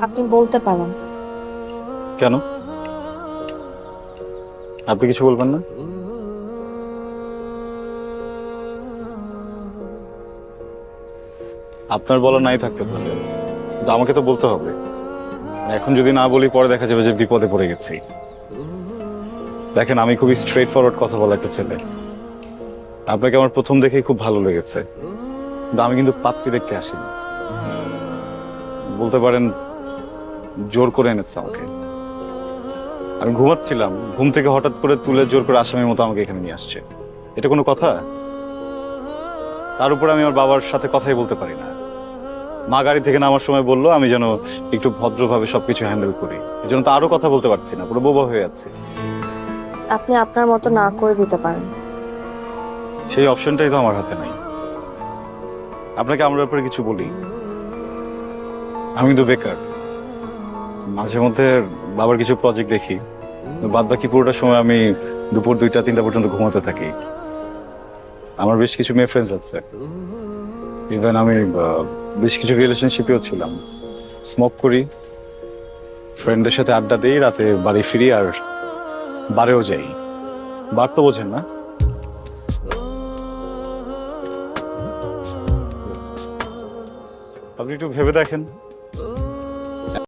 আপনি বলতে পারেন। কেন? আপনি কিছু বলবেন না? আপনার বলা নাই থাকতে পারে, কিন্তু আমাকে তো বলতে হবে। এখন যদি না বলি পরে দেখা যাবে যে বিপদে পড়ে গেছি। দেখেন, আমি খুবই স্ট্রেট ফরওয়ার্ড কথা বলা একটা ছেলে। আপনাকে আমার প্রথম দেখেই খুব ভালো লেগেছে, কিন্তু আমি কিন্তু পাত্রী দেখতে আসিনি। বলতে পারেন জোর করে এনেছে আমাকে। আমি ঘুমাচ্ছিলাম, ঘুম থেকে হঠাৎ করে তুলে জোর করে আসামির মতো আমাকে এখানে নিয়ে আসছে। এটা কোনো কথা? তার উপর আমি আমার বাবার সাথে কথাই বলতে পারি না। মা গাড়ি থেকে নামার সময় বললো আমি যেন একটু ভদ্রভাবে সবকিছু হ্যান্ডেল করি। এই জন্য তো আরো কথা বলতে পারছি না, পুরো বোবা হয়ে যাচ্ছে। আপনি আপনার মতো না করে দিতে পারেন। সেই অপশনটাই তো আমার হাতে নাই। আপনাকে আমার ব্যাপারে কিছু বলি, আমি তো বেকার। মাঝে মধ্যে বাবার কিছু প্রজেক্ট দেখি, বাদ বাকি পুরোটা সময় আমি দুপুর 2টা 3টা পর্যন্ত ঘুমাতে থাকি। আমার বেশ কিছু মেয়ে ফ্রেন্ডস আছে, ইভেন আমি বেশ কিছু রিলেশনশিপেও ছিলাম। স্মোক করি, ফ্রেন্ডদের সাথে আড্ডা দিই, রাতে বাড়ি ফিরি আর বারেও যাই। বার তো বোঝেন না? আপনি একটু ভেবে দেখেন।